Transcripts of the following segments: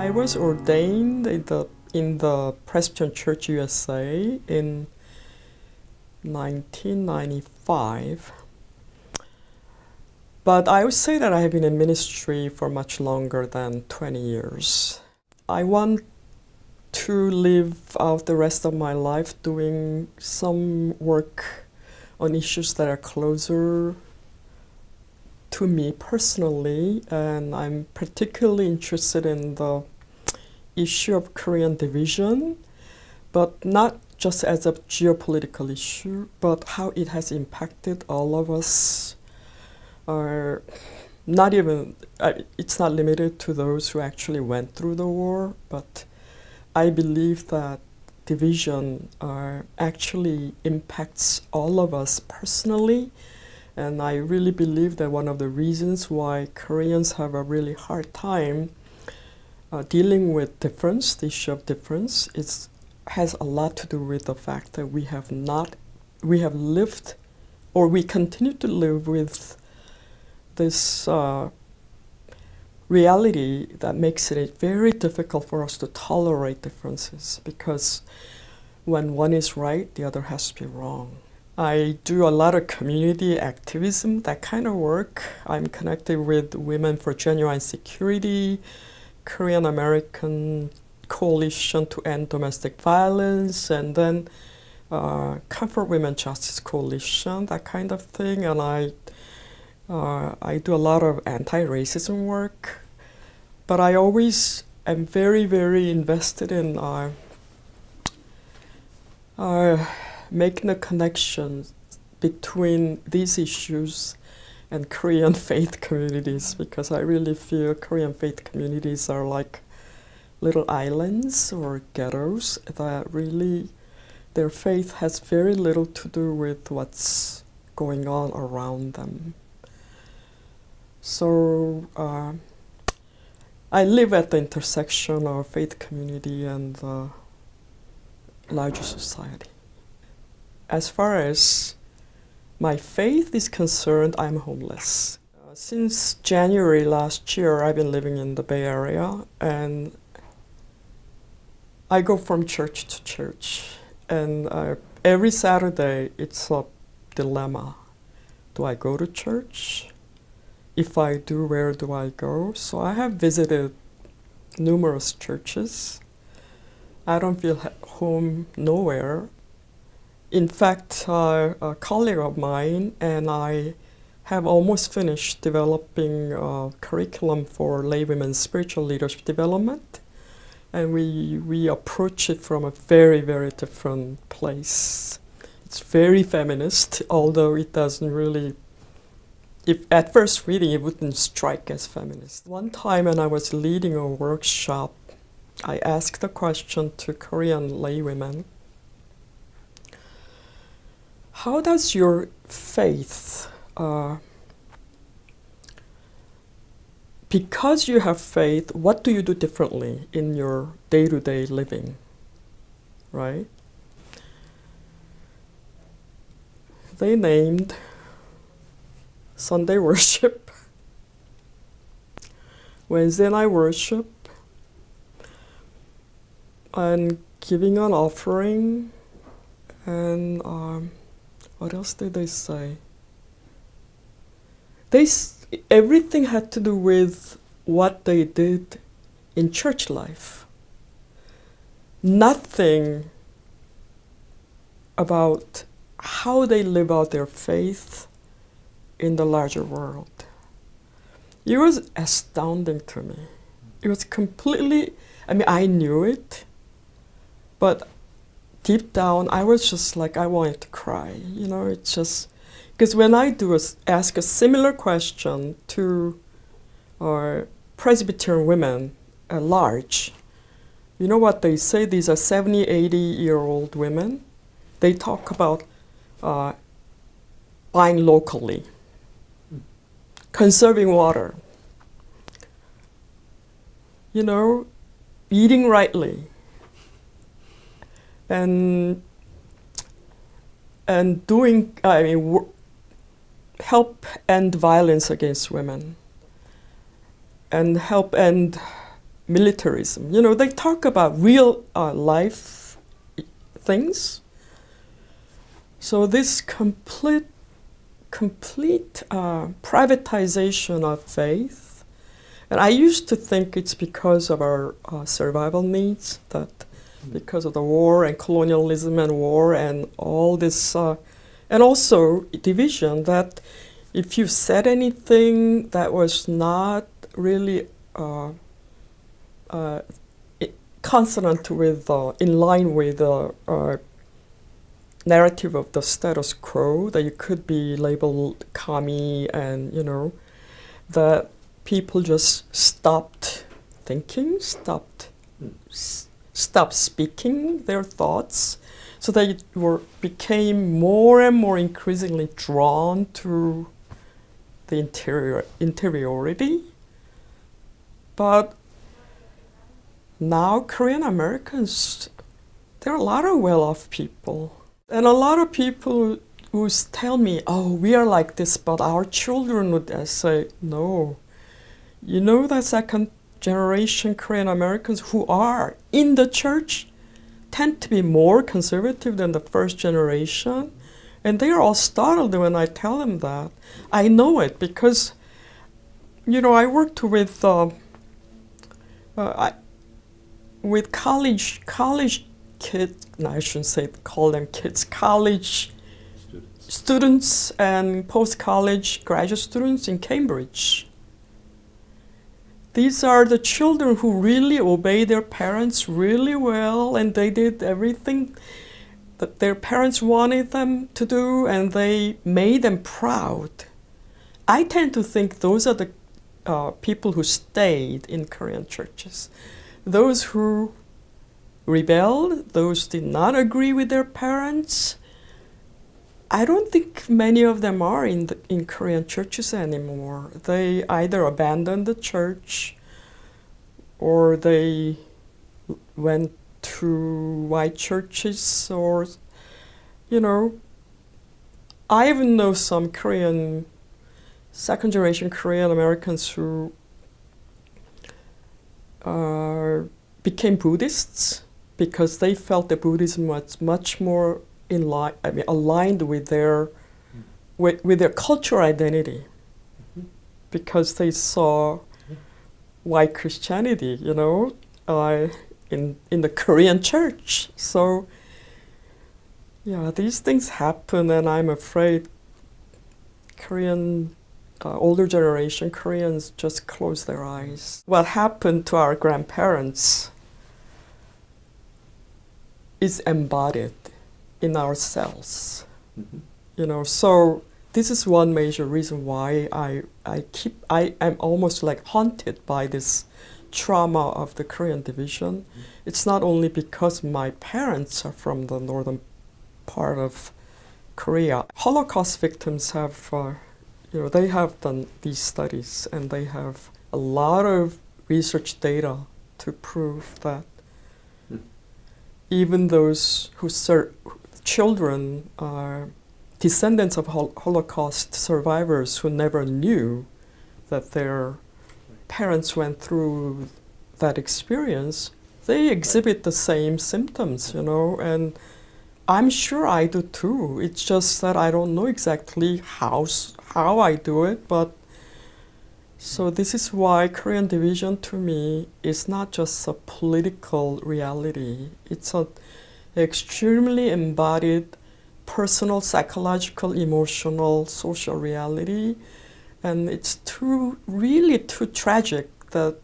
I was ordained in the Presbyterian Church USA in 1995. But I would say that I have been in ministry for much longer than 20 years. I want to live out the rest of my life doing some work on issues that are closer to me personally, and I'm particularly interested in the issue of Korean division, but not just as a geopolitical issue, but how it has impacted all of us. It's not limited to those who actually went through the war, but I believe that division actually impacts all of us personally, and I really believe that one of the reasons why Koreans have a really hard time dealing with difference, the issue of difference, has a lot to do with the fact that we have lived, or we continue to live with this reality that makes it very difficult for us to tolerate differences, because when one is right, the other has to be wrong. I do a lot of community activism, that kind of work. I'm connected with Women for Genuine Security, Korean American Coalition to End Domestic Violence, and then Comfort Women Justice Coalition, that kind of thing. And I do a lot of anti-racism work, but I always am very, very invested in making a connection between these issues and Korean faith communities, because I really feel Korean faith communities are like little islands or ghettos that really, their faith has very little to do with what's going on around them. So I live at the intersection of faith community and the larger society. As far as my faith is concerned, I'm homeless. Since January last year, I've been living in the Bay Area, and I go from church to church. And every Saturday, it's a dilemma. Do I go to church? If I do, where do I go? So I have visited numerous churches. I don't feel home nowhere. In fact, a colleague of mine and I have almost finished developing a curriculum for lay women's spiritual leadership development. And we approach it from a very, very different place. It's very feminist, although it doesn't really, if at first reading, it wouldn't strike as feminist. One time when I was leading a workshop, I asked the question to Korean laywomen, how does your faith, because you have faith, what do you do differently in your day-to-day living, right? They named Sunday worship, Wednesday night worship, and giving an offering, and what else did they say? Everything had to do with what they did in church life. Nothing about how they live out their faith in the larger world. It was astounding to me. It was completely, I knew it, but deep down, I was just like, I wanted to cry. It's just, because when I ask a similar question to Presbyterian women at large, you know what they say? These are 70, 80-year-old women. They talk about buying locally, conserving water, eating rightly, and doing, help end violence against women, and help end militarism. You know, they talk about real life things. So this complete privatization of faith, and I used to think it's because of our survival needs, that because of the war and colonialism and war and all this, and also division, that if you said anything that was not really consonant with, in line with the narrative of the status quo, that you could be labeled commie, and you know, that people just stopped thinking, stopped speaking their thoughts, so they became more and more increasingly drawn to the interiority. But now Korean Americans, there are a lot of well-off people. And a lot of people who tell me, oh, we are like this, but our children would say, no. You know, the second generation Korean Americans who are in the church tend to be more conservative than the first generation. And they are all startled when I tell them that. I know it because, you know, I worked with college kids, no, I shouldn't say call them kids, college students and post-college graduate students in Cambridge. These are the children who really obey their parents really well, and they did everything that their parents wanted them to do, and they made them proud. I tend to think those are the people who stayed in Korean churches. Those who rebelled, those did not agree with their parents, I don't think many of them are in Korean churches anymore. They either abandoned the church or they went to white churches, or, you know, I even know some second generation Korean Americans who became Buddhists because they felt that Buddhism was much more aligned with their cultural identity, because they saw white Christianity, you know, in the Korean church. So, yeah, these things happen, and I'm afraid older generation Koreans just close their eyes. What happened to our grandparents is embodied in our cells. Mm-hmm. You know, so this is one major reason why I am almost like haunted by this trauma of the Korean division. Mm-hmm. It's not only because my parents are from the northern part of Korea. Holocaust victims have, they have done these studies, and they have a lot of research data to prove that even those children are descendants of Holocaust survivors who never knew that their parents went through that experience, they exhibit the same symptoms, you know, and I'm sure I do too. It's just that I don't know exactly how I do it, but so this is why Korean division to me is not just a political reality. It's an extremely embodied personal, psychological, emotional, social reality. And it's really too tragic that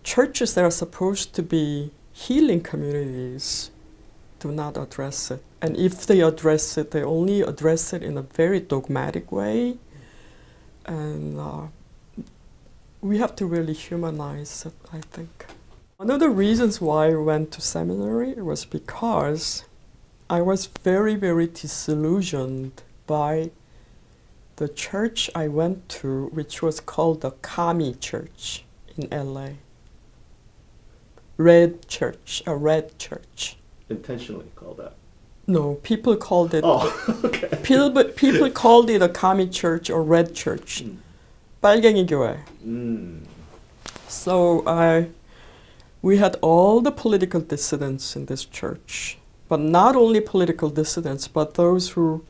churches that are supposed to be healing communities do not address it. And if they address it, they only address it in a very dogmatic way. And we have to really humanize it, I think. One of the reasons why I went to seminary was because I was very, very disillusioned by the church I went to, which was called the Kami Church in LA. A red church. Intentionally called that? No, people called it. Oh, okay. People called it a Kami Church or red church. 빨갱이 교회. So we had all the political dissidents in this church, but not only political dissidents, but those who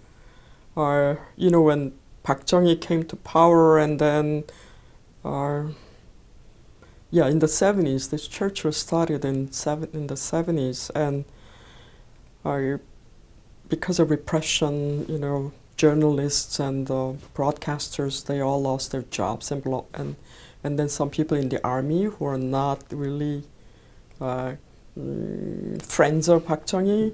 are, you know, when Park Chung-hee came to power, and then, in the 70s, this church was started in the 70s, and because of repression, you know, journalists and broadcasters, they all lost their jobs, and then some people in the army who are not really friends of Park Chung-hee.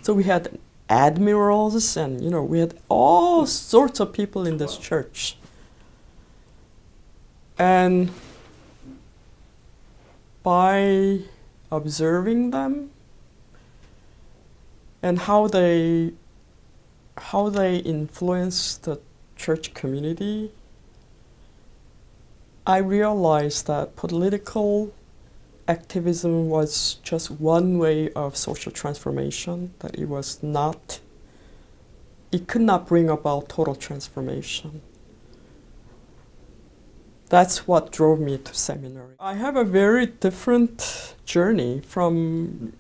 So we had admirals, and, you know, we had all sorts of people in this church. And by observing them and how they influence the church community, I realized that political activism was just one way of social transformation, that it could not bring about total transformation. That's what drove me to seminary. I have a very different journey from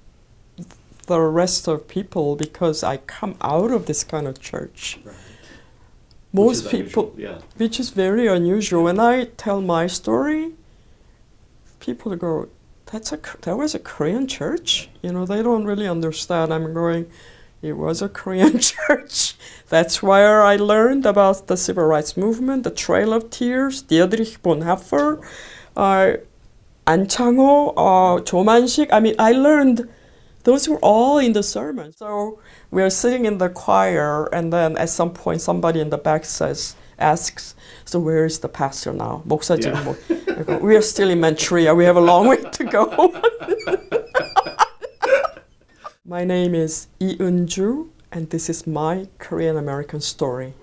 the rest of people because I come out of this kind of church. Right. Most people, which is very unusual. When I tell my story, people go, that was a Korean church? You know, they don't really understand. I'm going, it was a Korean church. That's where I learned about the civil rights movement, the Trail of Tears, Dietrich Bonhoeffer, 안창호, 조만식. I mean, I learned those were all in the sermon. So we are sitting in the choir, and then at some point somebody in the back asks, so where is the pastor now? 목사 지금 뭐? We are still in Manchuria. We have a long way to go. My name is Unzu, and this is my Korean American story.